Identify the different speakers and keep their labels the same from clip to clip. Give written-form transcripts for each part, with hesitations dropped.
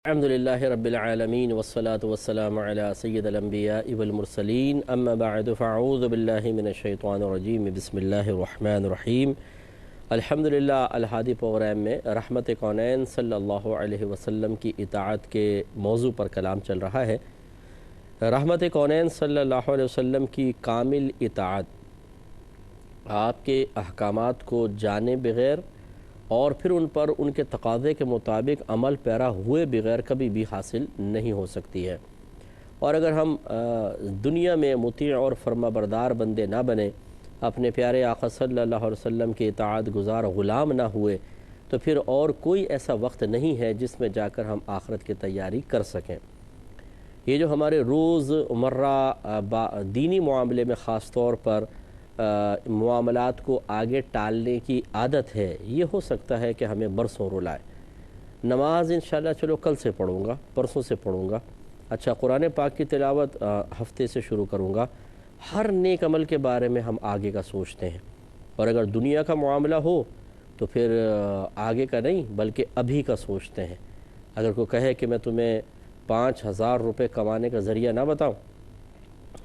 Speaker 1: الحمدللہ رب العالمین والصلاة والسلام علی سید الانبیاء والمرسلین اما بعد فاعوذ باللہ من الشیطان الرجیم بسم اللہ الرحمن الرحیم۔ الحمدللہ الہادی پروگرام میں رحمت کونین صلی اللہ علیہ وسلم کی اطاعت کے موضوع پر کلام چل رہا ہے۔ رحمت کونین صلی اللہ علیہ وسلم کی کامل اطاعت آپ کے احکامات کو جانے بغیر اور پھر ان پر ان کے تقاضے کے مطابق عمل پیرا ہوئے بغیر کبھی بھی حاصل نہیں ہو سکتی ہے۔ اور اگر ہم دنیا میں مطیع اور فرما بردار بندے نہ بنیں، اپنے پیارے آقا صلی اللہ علیہ وسلم کے اطاعت گزار غلام نہ ہوئے، تو پھر اور کوئی ایسا وقت نہیں ہے جس میں جا کر ہم آخرت کی تیاری کر سکیں۔ یہ جو ہمارے روز مرہ دینی معاملے میں خاص طور پر معاملات کو آگے ٹالنے کی عادت ہے، یہ ہو سکتا ہے کہ ہمیں برسوں رلائے۔ نماز انشاءاللہ چلو کل سے پڑھوں گا، پرسوں سے پڑھوں گا، اچھا قرآن پاک کی تلاوت ہفتے سے شروع کروں گا۔ ہر نیک عمل کے بارے میں ہم آگے کا سوچتے ہیں، اور اگر دنیا کا معاملہ ہو تو پھر آگے کا نہیں بلکہ ابھی کا سوچتے ہیں۔ اگر کوئی کہے کہ میں تمہیں 5000 روپے کمانے کا ذریعہ نہ بتاؤں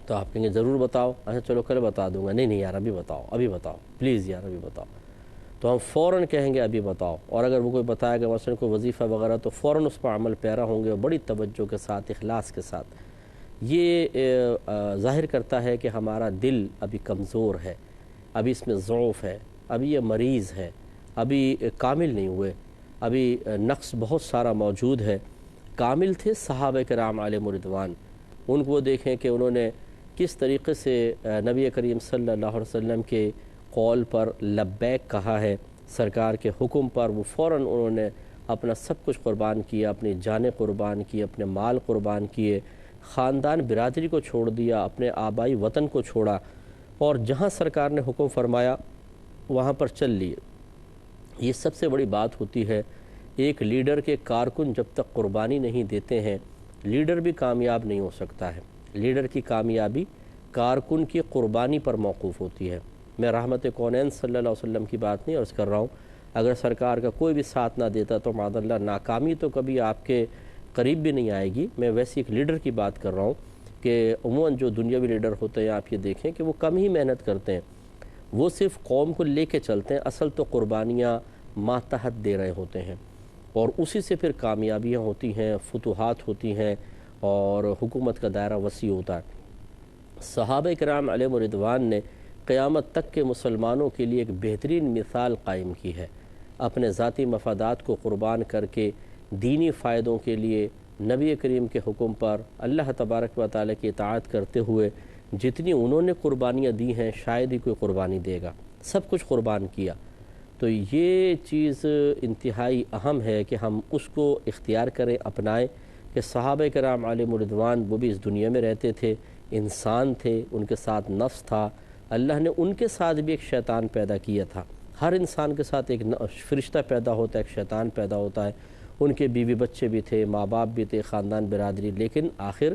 Speaker 1: تو آپ کہیں گے ضرور بتاؤ۔ اچھا چلو کل بتا دوں گا۔ نہیں یار ابھی بتاؤ پلیز یار ابھی بتاؤ، تو ہم فوراً کہیں گے ابھی بتاؤ۔ اور اگر وہ کوئی بتائے گا مثلا کوئی وظیفہ وغیرہ تو فوراً اس پر عمل پیرا ہوں گے، اور بڑی توجہ کے ساتھ، اخلاص کے ساتھ۔ یہ ظاہر کرتا ہے کہ ہمارا دل ابھی کمزور ہے، ابھی اس میں ضعف ہے، ابھی یہ مریض ہے، ابھی کامل نہیں ہوئے، ابھی نقص بہت سارا موجود ہے۔ کامل تھے صحابہ کرام علیہم رضوان، ان کو دیکھیں کہ انہوں نے کس طریقے سے نبی کریم صلی اللہ علیہ وسلم کے قول پر لبیک کہا ہے، سرکار کے حکم پر وہ فوراً انہوں نے اپنا سب کچھ قربان کیا، اپنی جانیں قربان کی، اپنے مال قربان کیے، خاندان برادری کو چھوڑ دیا، اپنے آبائی وطن کو چھوڑا، اور جہاں سرکار نے حکم فرمایا وہاں پر چل لیے۔ یہ سب سے بڑی بات ہوتی ہے۔ ایک لیڈر کے کارکن جب تک قربانی نہیں دیتے ہیں، لیڈر بھی کامیاب نہیں ہو سکتا ہے۔ لیڈر کی کامیابی کارکن کی قربانی پر موقوف ہوتی ہے۔ میں رحمت کونین صلی اللہ علیہ وسلم کی بات نہیں عرض کر رہا ہوں، اگر سرکار کا کوئی بھی ساتھ نہ دیتا تو معاذ اللہ ناکامی تو کبھی آپ کے قریب بھی نہیں آئے گی۔ میں ویسی ایک لیڈر کی بات کر رہا ہوں کہ عموماً جو دنیاوی لیڈر ہوتے ہیں آپ یہ دیکھیں کہ وہ کم ہی محنت کرتے ہیں، وہ صرف قوم کو لے کے چلتے ہیں، اصل تو قربانیاں ماتحت دے رہے ہوتے ہیں، اور اسی سے پھر کامیابیاں ہوتی ہیں، فتوحات ہوتی ہیں، اور حکومت کا دائرہ وسیع ہوتا ہے۔ صحابہ کرام علیہم رضوان نے قیامت تک کے مسلمانوں کے لیے ایک بہترین مثال قائم کی ہے۔ اپنے ذاتی مفادات کو قربان کر کے دینی فائدوں کے لیے نبی کریم کے حکم پر اللہ تبارک و تعالیٰ کی اطاعت کرتے ہوئے جتنی انہوں نے قربانیاں دی ہیں شاید ہی کوئی قربانی دے گا، سب کچھ قربان کیا۔ تو یہ چیز انتہائی اہم ہے کہ ہم اس کو اختیار کریں، اپنائیں، کہ صحابہ کرام علیہم رضوان وہ بھی اس دنیا میں رہتے تھے، انسان تھے، ان کے ساتھ نفس تھا، اللہ نے ان کے ساتھ بھی ایک شیطان پیدا کیا تھا۔ ہر انسان کے ساتھ ایک فرشتہ پیدا ہوتا ہے، ایک شیطان پیدا ہوتا ہے۔ ان کے بیوی بچے بھی تھے، ماں باپ بھی تھے، خاندان برادری، لیکن آخر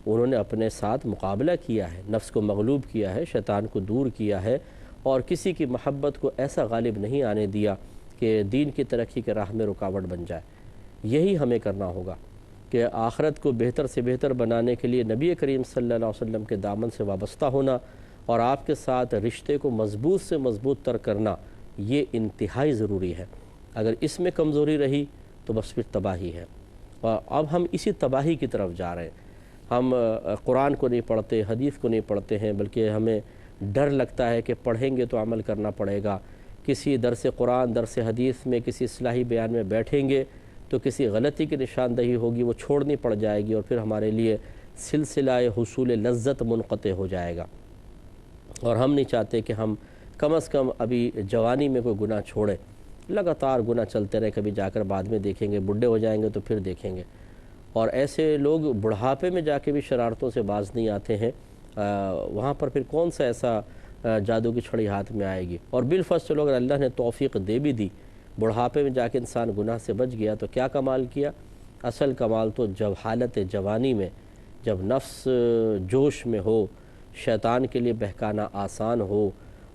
Speaker 1: انہوں نے اپنے ساتھ مقابلہ کیا ہے، نفس کو مغلوب کیا ہے، شیطان کو دور کیا ہے، اور کسی کی محبت کو ایسا غالب نہیں آنے دیا کہ دین کی ترقی کے راہ میں رکاوٹ بن جائے۔ یہی ہمیں کرنا ہوگا کہ آخرت کو بہتر سے بہتر بنانے کے لیے نبی کریم صلی اللہ علیہ وسلم کے دامن سے وابستہ ہونا اور آپ کے ساتھ رشتے کو مضبوط سے مضبوط تر کرنا، یہ انتہائی ضروری ہے۔ اگر اس میں کمزوری رہی تو بس پھر تباہی ہے، اور اب ہم اسی تباہی کی طرف جا رہے ہیں۔ ہم قرآن کو نہیں پڑھتے، حدیث کو نہیں پڑھتے ہیں، بلکہ ہمیں ڈر لگتا ہے کہ پڑھیں گے تو عمل کرنا پڑے گا۔ کسی درس قرآن، درس حدیث میں، کسی اصلاحی بیان میں بیٹھیں گے تو کسی غلطی کی نشاندہی ہوگی، وہ چھوڑنی پڑ جائے گی، اور پھر ہمارے لیے سلسلہ حصول لذت منقطع ہو جائے گا۔ اور ہم نہیں چاہتے کہ ہم کم از کم ابھی جوانی میں کوئی گناہ چھوڑیں، لگاتار گناہ چلتے رہے، کبھی جا کر بعد میں دیکھیں گے، بڈھے ہو جائیں گے تو پھر دیکھیں گے۔ اور ایسے لوگ بڑھاپے میں جا کے بھی شرارتوں سے باز نہیں آتے ہیں، وہاں پر پھر کون سا ایسا جادو کی چھڑی ہاتھ میں آئے گی۔ اور بالفرض چلو اگر اللہ نے توفیق دے بھی دی، بڑھاپے میں جا کے انسان گناہ سے بچ گیا تو کیا کمال کیا؟ اصل کمال تو جب حالت جوانی میں، جب نفس جوش میں ہو، شیطان کے لیے بہکانا آسان ہو،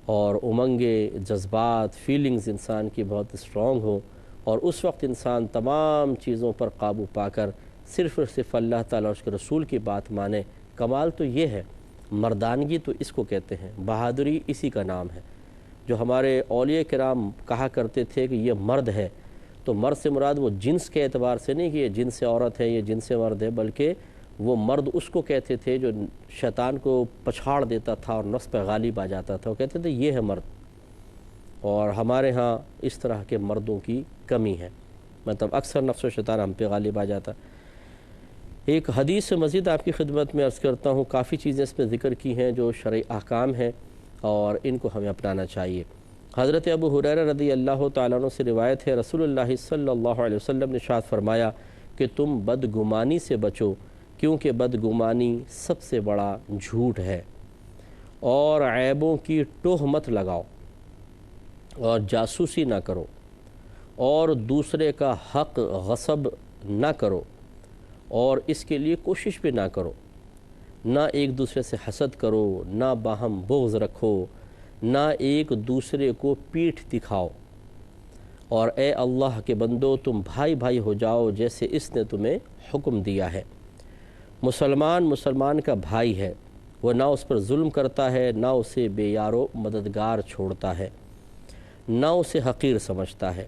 Speaker 1: اور امنگیں، جذبات، فیلنگز انسان کی بہت اسٹرانگ ہو، اور اس وقت انسان تمام چیزوں پر قابو پا کر صرف اور صرف اللہ تعالیٰ اور اس کے رسول کی بات مانے۔ کمال تو یہ ہے، مردانگی تو اس کو کہتے ہیں، بہادری اسی کا نام ہے۔ جو ہمارے اولیاء کرام کہا کرتے تھے کہ یہ مرد ہے، تو مرد سے مراد وہ جنس کے اعتبار سے نہیں کہ یہ جنس عورت ہے، یہ جنس مرد ہے، بلکہ وہ مرد اس کو کہتے تھے جو شیطان کو پچھاڑ دیتا تھا اور نفس پہ غالب آ جاتا تھا، وہ کہتے تھے یہ ہے مرد۔ اور ہمارے ہاں اس طرح کے مردوں کی کمی ہے، مطلب اکثر نفس و شیطان ہم پہ غالب آ جاتا۔ ایک حدیث سے مزید آپ کی خدمت میں عرض کرتا ہوں، کافی چیزیں اس میں ذکر کی ہیں جو شرعی احکام ہیں اور ان کو ہمیں اپنانا چاہیے۔ حضرت ابو ہریرہ رضی اللہ تعالیٰ عنہ سے روایت ہے، رسول اللہ صلی اللہ علیہ وسلم نے ارشاد فرمایا کہ تم بدگمانی سے بچو، کیونکہ بدگمانی سب سے بڑا جھوٹ ہے، اور عیبوں کی ٹوہ مت لگاؤ، اور جاسوسی نہ کرو، اور دوسرے کا حق غصب نہ کرو، اور اس کے لیے کوشش بھی نہ کرو، نہ ایک دوسرے سے حسد کرو، نہ باہم بغض رکھو، نہ ایک دوسرے کو پیٹھ دکھاؤ، اور اے اللہ کے بندو تم بھائی بھائی ہو جاؤ جیسے اس نے تمہیں حکم دیا ہے۔ مسلمان کا بھائی ہے، وہ نہ اس پر ظلم کرتا ہے، نہ اسے بے یار و مددگار چھوڑتا ہے، نہ اسے حقیر سمجھتا ہے۔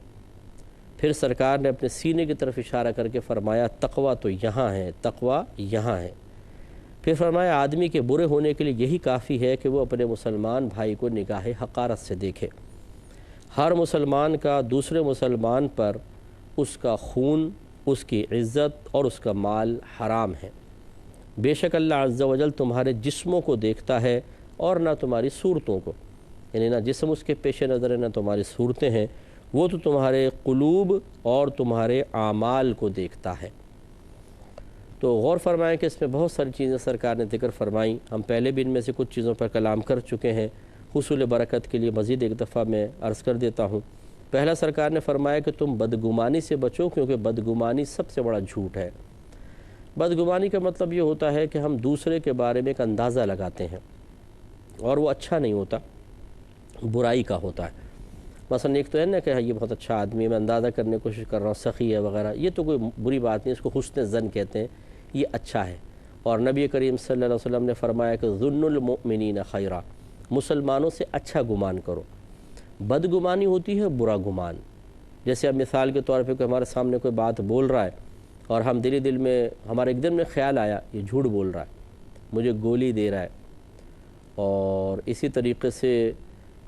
Speaker 1: پھر سرکار نے اپنے سینے کی طرف اشارہ کر کے فرمایا تقویٰ تو یہاں ہے، تقویٰ یہاں ہے۔ پھر فرمایا آدمی کے برے ہونے کے لیے یہی کافی ہے کہ وہ اپنے مسلمان بھائی کو نگاہ حقارت سے دیکھے۔ ہر مسلمان کا دوسرے مسلمان پر اس کا خون، اس کی عزت اور اس کا مال حرام ہے۔ بے شک اللہ عز و جل تمہارے جسموں کو دیکھتا ہے اور نہ تمہاری صورتوں کو، یعنی نہ جسم اس کے پیش نظر ہے نہ تمہاری صورتیں ہیں، وہ تو تمہارے قلوب اور تمہارے اعمال کو دیکھتا ہے۔ تو غور فرمائیں کہ اس میں بہت ساری چیزیں سرکار نے ذکر فرمائیں، ہم پہلے بھی ان میں سے کچھ چیزوں پر کلام کر چکے ہیں، حصول برکت کے لیے مزید ایک دفعہ میں عرض کر دیتا ہوں۔ پہلا سرکار نے فرمایا کہ تم بدگمانی سے بچو، کیونکہ بدگمانی سب سے بڑا جھوٹ ہے۔ بدگمانی کا مطلب یہ ہوتا ہے کہ ہم دوسرے کے بارے میں ایک اندازہ لگاتے ہیں، اور وہ اچھا نہیں ہوتا، برائی کا ہوتا ہے۔ مثلا ایک تو ہے نا کہ یہ بہت اچھا آدمی ہے، میں اندازہ کرنے کی کوشش کر رہا ہوں، سخی ہے وغیرہ، یہ تو کوئی بری بات نہیں، اس کو حسن ظن کہتے ہیں، یہ اچھا ہے۔ اور نبی کریم صلی اللہ علیہ وسلم نے فرمایا کہ ظن المؤمنین خیرا، مسلمانوں سے اچھا گمان کرو۔ بدگمانی ہوتی ہے برا گمان، جیسے اب مثال کے طور پہ کوئی ہمارے سامنے کوئی بات بول رہا ہے اور ہم دل میں ہمارے ایک دن میں خیال آیا یہ جھوٹ بول رہا ہے، مجھے گولی دے رہا ہے۔ اور اسی طریقے سے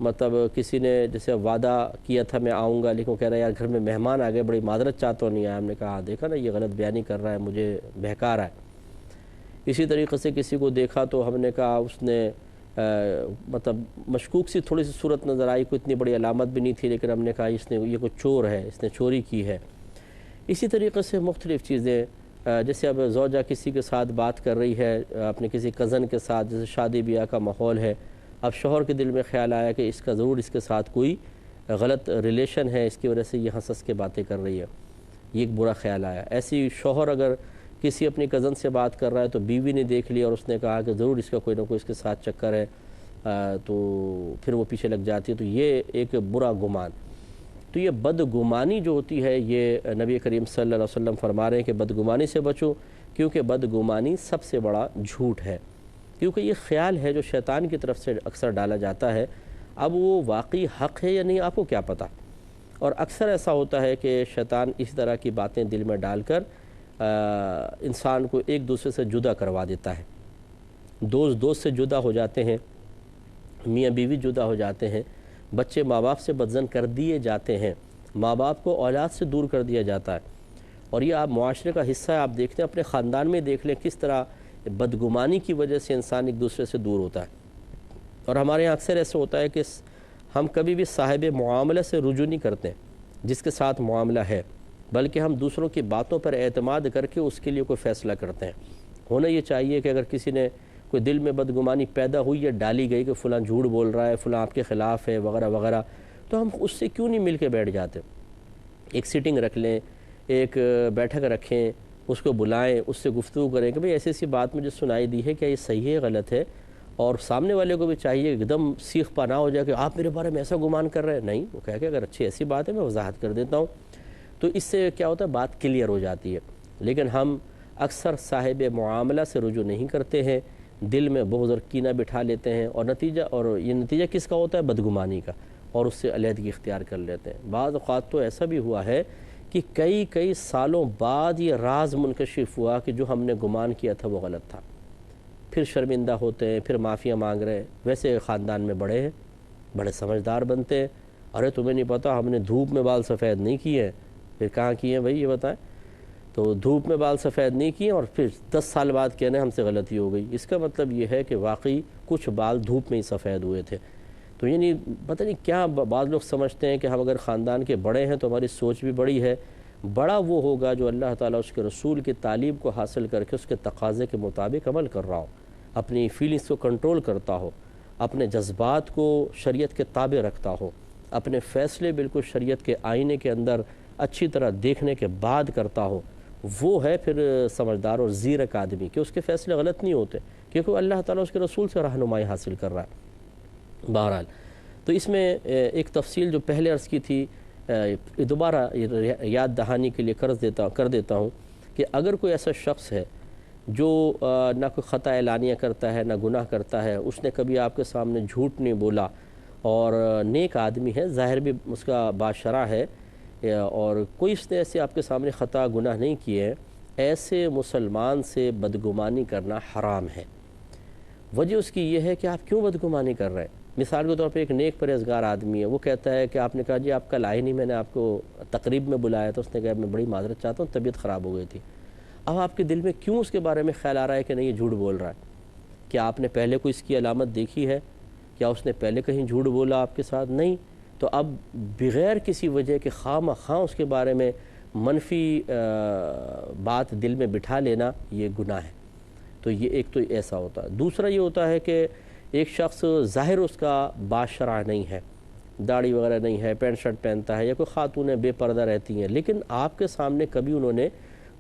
Speaker 1: مطلب کسی نے جیسے وعدہ کیا تھا میں آؤں گا، لیکن کہہ رہا ہے یار گھر میں مہمان آ گئے، بڑی معذرت چاہتا ہوں نہیں آیا۔ ہم نے کہا دیکھا نا یہ غلط بیانی کر رہا ہے، مجھے بہکا رہا ہے۔ اسی طریقے سے کسی کو دیکھا تو ہم نے کہا اس نے مطلب مشکوک سی تھوڑی سی صورت نظر آئی، کوئی اتنی بڑی علامت بھی نہیں تھی، لیکن ہم نے کہا اس نے یہ کوئی چور ہے، اس نے چوری کی ہے۔ اسی طریقے سے مختلف چیزیں، جیسے اب زوجہ کسی کے ساتھ بات کر رہی ہے اپنے کسی کزن کے ساتھ، جیسے شادی بیاہ کا ماحول ہے، اب شوہر کے دل میں خیال آیا کہ اس کا ضرور اس کے ساتھ کوئی غلط ریلیشن ہے، اس کی وجہ سے یہ ہنس ہنس کے باتیں کر رہی ہے، یہ ایک برا خیال آیا۔ ایسی شوہر اگر کسی اپنی کزن سے بات کر رہا ہے تو بیوی نے دیکھ لیا اور اس نے کہا کہ ضرور اس کا کوئی نہ کوئی اس کے ساتھ چکر ہے، تو پھر وہ پیچھے لگ جاتی ہے، تو یہ ایک برا گمان۔ تو یہ بدگمانی جو ہوتی ہے، یہ نبی کریم صلی اللہ علیہ وسلم فرما رہے ہیں کہ بدگمانی سے بچو، کیونکہ بدگمانی سب سے بڑا جھوٹ ہے، کیونکہ یہ خیال ہے جو شیطان کی طرف سے اکثر ڈالا جاتا ہے۔ اب وہ واقعی حق ہے یا نہیں آپ کو کیا پتہ، اور اکثر ایسا ہوتا ہے کہ شیطان اس طرح کی باتیں دل میں ڈال کر انسان کو ایک دوسرے سے جدا کروا دیتا ہے۔ دوست سے جدا ہو جاتے ہیں، میاں بیوی جدا ہو جاتے ہیں، بچے ماں باپ سے بدظن کر دیے جاتے ہیں، ماں باپ کو اولاد سے دور کر دیا جاتا ہے، اور یہ آپ معاشرے کا حصہ ہے۔ آپ دیکھتے ہیں اپنے خاندان میں دیکھ لیں کس طرح بدگمانی کی وجہ سے انسان ایک دوسرے سے دور ہوتا ہے۔ اور ہمارے یہاں اکثر ایسا ہوتا ہے کہ ہم کبھی بھی صاحب معاملہ سے رجوع نہیں کرتے جس کے ساتھ معاملہ ہے، بلکہ ہم دوسروں کی باتوں پر اعتماد کر کے اس کے لیے کوئی فیصلہ کرتے ہیں۔ ہونا یہ چاہیے کہ اگر کسی نے کوئی دل میں بدگمانی پیدا ہوئی یا ڈالی گئی کہ فلاں جھوٹ بول رہا ہے، فلاں آپ کے خلاف ہے وغیرہ وغیرہ، تو ہم اس سے کیوں نہیں مل کے بیٹھ جاتے؟ ایک سیٹنگ رکھ لیں، ایک بیٹھک رکھیں، اس کو بلائیں، اس سے گفتگو کریں کہ بھئی ایسی ایسی بات مجھے سنائی دی ہے، کیا یہ صحیح ہے غلط ہے؟ اور سامنے والے کو بھی چاہیے ایک دم سیخ پا نہ ہو جائے کہ آپ میرے بارے میں ایسا گمان کر رہے ہیں، نہیں، وہ کہہ کہ اگر اچھی ایسی بات ہے میں وضاحت کر دیتا ہوں۔ تو اس سے کیا ہوتا ہے، بات کلیئر ہو جاتی ہے۔ لیکن ہم اکثر صاحب معاملہ سے رجوع نہیں کرتے ہیں، دل میں بغض اور کینہ بٹھا لیتے ہیں، اور یہ نتیجہ کس کا ہوتا ہے؟ بدگمانی کا، اور اس سے علیحدگی اختیار کر لیتے ہیں۔ بعض اوقات تو ایسا بھی ہوا ہے کہ کئی سالوں بعد یہ راز منکشف ہوا کہ جو ہم نے گمان کیا تھا وہ غلط تھا، پھر شرمندہ ہوتے ہیں، پھر معافیاں مانگ رہے ہیں۔ ویسے خاندان میں بڑے ہیں، بڑے سمجھدار بنتے ہیں، ارے تمہیں نہیں پتہ ہم نے دھوپ میں بال سفید نہیں کیے ہیں، پھر کہاں کیے ہیں بھائی یہ بتائیں؟ تو دھوپ میں بال سفید نہیں کیے اور پھر 10 سال بعد کہنا ہم سے غلطی ہو گئی، اس کا مطلب یہ ہے کہ واقعی کچھ بال دھوپ میں ہی سفید ہوئے تھے۔ تو یعنی پتہ نہیں کیا بعض لوگ سمجھتے ہیں کہ ہم اگر خاندان کے بڑے ہیں تو ہماری سوچ بھی بڑی ہے۔ بڑا وہ ہوگا جو اللہ تعالیٰ اس کے رسول کی تعلیم کو حاصل کر کے اس کے تقاضے کے مطابق عمل کر رہا ہو، اپنی فیلنگز کو کنٹرول کرتا ہو، اپنے جذبات کو شریعت کے تابع رکھتا ہو، اپنے فیصلے بالکل شریعت کے آئینے کے اندر اچھی طرح دیکھنے کے بعد کرتا ہو، وہ ہے پھر سمجھدار اور زیرک آدمی، کہ اس کے فیصلے غلط نہیں ہوتے کیونکہ اللہ تعالیٰ اس کے رسول سے رہنمائی حاصل کر رہا ہے۔ بہرحال تو اس میں ایک تفصیل جو پہلے عرض کی تھی دوبارہ یاد دہانی کے لیے کر دیتا ہوں کہ اگر کوئی ایسا شخص ہے جو نہ کوئی خطا اعلانیہ کرتا ہے نہ گناہ کرتا ہے، اس نے کبھی آپ کے سامنے جھوٹ نہیں بولا اور نیک آدمی ہے، ظاہر بھی اس کا باشرع ہے، اور کوئی اس نے ایسے آپ کے سامنے خطا گناہ نہیں کیے ہیں، ایسے مسلمان سے بدگمانی کرنا حرام ہے۔ وجہ اس کی یہ ہے کہ آپ کیوں بدگمانی کر رہے ہیں؟ مثال کے طور پہ ایک نیک پرہیزگار آدمی ہے، وہ کہتا ہے کہ آپ نے کہا جی آپ کل آئے نہیں، میں نے آپ کو تقریب میں بلایا تھا، اس نے کہا میں بڑی معذرت چاہتا ہوں، طبیعت خراب ہو گئی تھی۔ اب آپ کے دل میں کیوں اس کے بارے میں خیال آ رہا ہے کہ نہیں یہ جھوٹ بول رہا ہے؟ کیا آپ نے پہلے کوئی اس کی علامت دیکھی ہے؟ کیا اس نے پہلے کہیں جھوٹ بولا آپ کے ساتھ؟ نہیں۔ تو اب بغیر کسی وجہ کے خواہ اس کے بارے میں منفی بات دل میں بٹھا لینا یہ گناہ ہے۔ تو یہ ایک تو ایسا ہوتا ہے۔ دوسرا یہ ہوتا ہے کہ ایک شخص ظاہر اس کا باشرع نہیں ہے، داڑھی وغیرہ نہیں ہے، پینٹ شرٹ پہنتا ہے، یا کوئی خاتونیں بے پردہ رہتی ہیں، لیکن آپ کے سامنے کبھی انہوں نے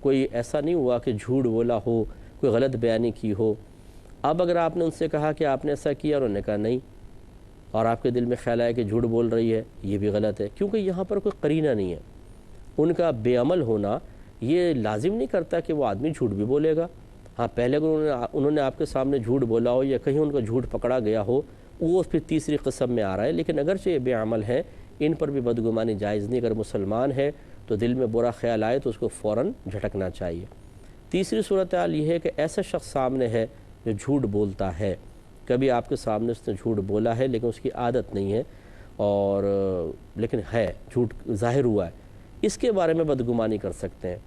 Speaker 1: کوئی ایسا نہیں ہوا کہ جھوٹ بولا ہو، کوئی غلط بیانی کی ہو۔ اب اگر آپ نے ان سے کہا کہ آپ نے ایسا کیا اور انہوں نے کہا نہیں، اور آپ کے دل میں خیال آیا کہ جھوٹ بول رہی ہے، یہ بھی غلط ہے، کیونکہ یہاں پر کوئی قرینہ نہیں ہے۔ ان کا بے عمل ہونا یہ لازم نہیں کرتا کہ وہ آدمی جھوٹ بھی بولے گا۔ ہاں پہلے اگر انہوں نے آپ کے سامنے جھوٹ بولا ہو یا کہیں ان کا جھوٹ پکڑا گیا ہو، وہ پھر تیسری قسم میں آ رہا ہے، لیکن اگرچہ یہ بے عمل ہے، ان پر بھی بدگمانی جائز نہیں۔ اگر مسلمان ہے تو دل میں برا خیال آئے تو اس کو فوراً جھٹکنا چاہیے۔ تیسری صورتحال یہ ہے کہ ایسا شخص سامنے ہے جو جھوٹ بولتا ہے، کبھی آپ کے سامنے اس نے جھوٹ بولا ہے لیکن اس کی عادت نہیں ہے، اور لیکن ہے جھوٹ ظاہر ہوا ہے، اس کے بارے میں بدگمانی کر سکتے ہیں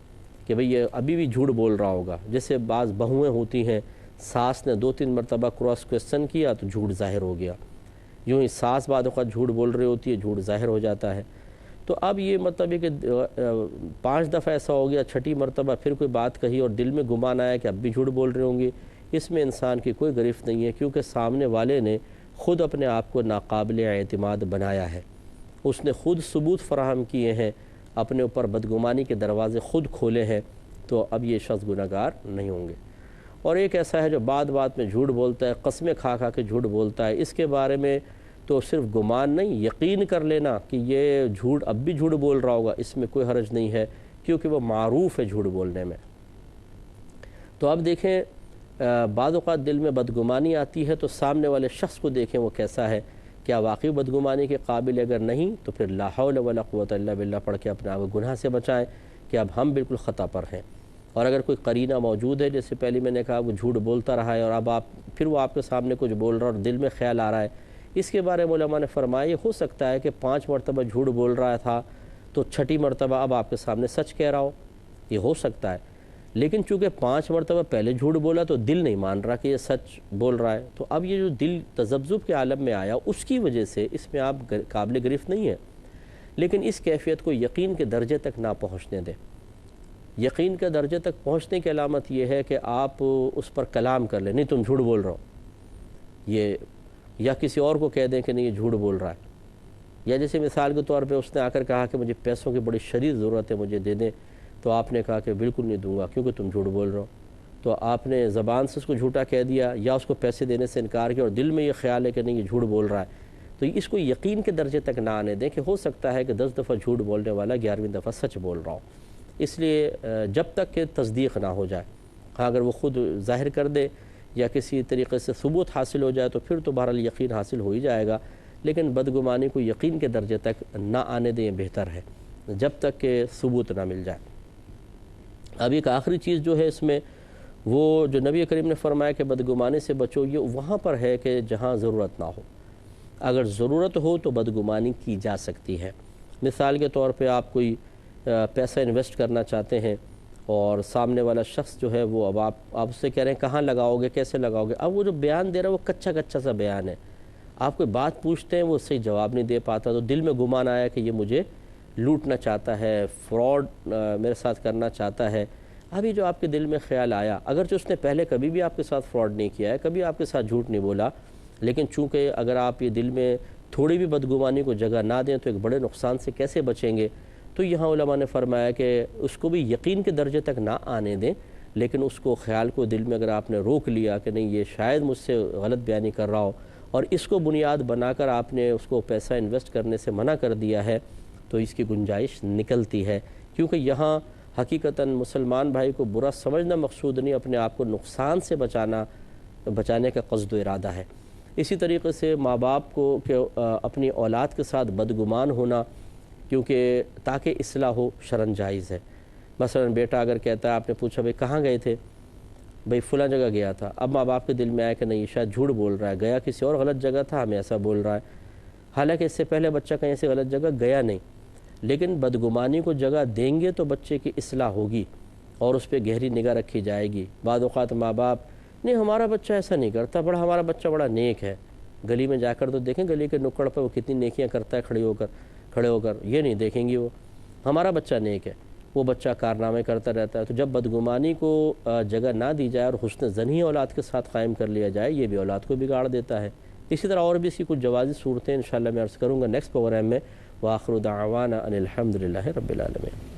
Speaker 1: کہ بھئی یہ ابھی بھی جھوٹ بول رہا ہوگا۔ جیسے بعض بہویں ہوتی ہیں، ساس نے 2-3 مرتبہ کراس کویسچن کیا تو جھوٹ ظاہر ہو گیا، یوں ہی ساس بعد اوقات جھوٹ بول رہی ہوتی ہے، جھوٹ ظاہر ہو جاتا ہے۔ تو اب یہ مطلب ہے کہ 5 دفعہ ایسا ہو گیا، 6ٹھی مرتبہ پھر کوئی بات کہی اور دل میں گمان آیا کہ اب بھی جھوٹ بول رہے ہوں گے، اس میں انسان کی کوئی گرفت نہیں ہے، کیونکہ سامنے والے نے خود اپنے آپ کو ناقابل اعتماد بنایا ہے، اس نے خود ثبوت فراہم کیے ہیں، اپنے اوپر بدگمانی کے دروازے خود کھولے ہیں، تو اب یہ شخص گناہگار نہیں ہوں گے۔ اور ایک ایسا ہے جو بات میں جھوٹ بولتا ہے، قسمیں کھا کے جھوٹ بولتا ہے، اس کے بارے میں تو صرف گمان نہیں، یقین کر لینا کہ یہ جھوٹ اب بھی جھوٹ بول رہا ہوگا، اس میں کوئی حرج نہیں ہے، کیونکہ وہ معروف ہے جھوٹ بولنے میں۔ تو اب دیکھیں بعض اوقات دل میں بدگمانی آتی ہے تو سامنے والے شخص کو دیکھیں وہ کیسا ہے، کیا واقعی بدگمانی کے قابل؟ اگر نہیں تو پھر لا حول ولا قوت الا باللہ پڑھ کے اپنے آپ کو گناہ سے بچائیں کہ اب ہم بالکل خطا پر ہیں۔ اور اگر کوئی قرینہ موجود ہے، جیسے پہلے میں نے کہا وہ جھوٹ بولتا رہا ہے اور اب پھر وہ آپ کے سامنے کچھ بول رہا ہے اور دل میں خیال آ رہا ہے، اس کے بارے میں علماء نے فرمایا یہ ہو سکتا ہے کہ 5 مرتبہ جھوٹ بول رہا تھا تو 6ٹھی مرتبہ اب آپ کے سامنے سچ کہہ رہا ہو، یہ ہو سکتا ہے، لیکن چونکہ 5 مرتبہ پہلے جھوٹ بولا تو دل نہیں مان رہا کہ یہ سچ بول رہا ہے، تو اب یہ جو دل تذبذب کے عالم میں آیا اس کی وجہ سے اس میں آپ قابل گرفت نہیں ہے، لیکن اس کیفیت کو یقین کے درجے تک نہ پہنچنے دیں۔ یقین کے درجے تک پہنچنے کی علامت یہ ہے کہ آپ اس پر کلام کر لیں، نہیں تم جھوٹ بول رہا ہو، یہ یا کسی اور کو کہہ دیں کہ نہیں یہ جھوٹ بول رہا ہے، یا جیسے مثال کے طور پہ اس نے آ کر کہا کہ مجھے پیسوں کی بڑی شدید ضرورت ہے، مجھے دے دیں، تو آپ نے کہا کہ بالکل نہیں دوں گا کیونکہ تم جھوٹ بول رہے ہو، تو آپ نے زبان سے اس کو جھوٹا کہہ دیا یا اس کو پیسے دینے سے انکار کیا اور دل میں یہ خیال ہے کہ نہیں یہ جھوٹ بول رہا ہے، تو اس کو یقین کے درجے تک نہ آنے دیں کہ ہو سکتا ہے کہ 10 دفعہ جھوٹ بولنے والا 11ویں دفعہ سچ بول رہا ہو. اس لیے جب تک کہ تصدیق نہ ہو جائے، ہاں اگر وہ خود ظاہر کر دے یا کسی طریقے سے ثبوت حاصل ہو جائے تو پھر تو بہرحال یقین حاصل ہو ہی جائے گا، لیکن بدگمانی کو یقین کے درجے تک نہ آنے دیں، بہتر ہے جب تک کہ ثبوت نہ مل جائے. اب ایک آخری چیز جو ہے اس میں، وہ جو نبی کریم نے فرمایا کہ بدگمانی سے بچو، یہ وہاں پر ہے کہ جہاں ضرورت نہ ہو. اگر ضرورت ہو تو بدگمانی کی جا سکتی ہے. مثال کے طور پہ آپ کوئی پیسہ انویسٹ کرنا چاہتے ہیں اور سامنے والا شخص جو ہے وہ اب آپ اس سے کہہ رہے ہیں کہاں لگاؤ گے، کیسے لگاؤ گے. اب وہ جو بیان دے رہا ہے وہ کچا سا بیان ہے. آپ کوئی بات پوچھتے ہیں وہ صحیح جواب نہیں دے پاتا، تو دل میں گمان آیا کہ یہ مجھے لوٹنا چاہتا ہے، فراڈ میرے ساتھ کرنا چاہتا ہے. ابھی جو آپ کے دل میں خیال آیا، اگرچہ اس نے پہلے کبھی بھی آپ کے ساتھ فراڈ نہیں کیا ہے، کبھی آپ کے ساتھ جھوٹ نہیں بولا، لیکن چونکہ اگر آپ یہ دل میں تھوڑی بھی بدگمانی کو جگہ نہ دیں تو ایک بڑے نقصان سے کیسے بچیں گے. تو یہاں علماء نے فرمایا کہ اس کو بھی یقین کے درجے تک نہ آنے دیں، لیکن اس کو خیال کو دل میں اگر آپ نے روک لیا کہ نہیں یہ شاید مجھ سے غلط بیانی کر رہا ہو، اور اس کو بنیاد بنا کر آپ نے اس کو پیسہ انویسٹ کرنے سے منع کر دیا ہے، تو اس کی گنجائش نکلتی ہے. کیونکہ یہاں حقیقتاً مسلمان بھائی کو برا سمجھنا مقصود نہیں، اپنے آپ کو نقصان سے بچانے کا قصد و ارادہ ہے. اسی طریقے سے ماں باپ کو کہ اپنی اولاد کے ساتھ بدگمان ہونا، کیونکہ تاکہ اصلاح ہو شرعاً جائز ہے. مثلا بیٹا اگر کہتا ہے، آپ نے پوچھا بھئی کہاں گئے تھے، بھئی فلاں جگہ گیا تھا. اب ماں باپ کے دل میں آیا کہ نہیں شاید جھوٹ بول رہا ہے، گیا کسی اور غلط جگہ تھا، ہمیں ایسا بول رہا ہے. حالانکہ اس سے پہلے بچہ کہیں سے غلط جگہ گیا نہیں، لیکن بدگمانی کو جگہ دیں گے تو بچے کی اصلاح ہوگی اور اس پہ گہری نگاہ رکھی جائے گی. بعض اوقات ماں باپ نہیں ہمارا بچہ ایسا نہیں کرتا، ہمارا بچہ بڑا نیک ہے. گلی میں جا کر تو دیکھیں گلی کے نکڑ پہ وہ کتنی نیکیاں کرتا ہے کھڑے ہو کر یہ نہیں دیکھیں گی وہ ہمارا بچہ نیک ہے، وہ بچہ کارنامے کرتا رہتا ہے. تو جب بدگمانی کو جگہ نہ دی جائے اور حسن ظنی اولاد کے ساتھ قائم کر لیا جائے، یہ بھی اولاد کو بگاڑ دیتا ہے. اسی طرح اور بھی اسی کچھ جوازی صورتیں انشاءاللہ میں عرض کروں گا نیکسٹ پروگرام میں. وآخر دعوانا ان الحمد للہ رب العالمین.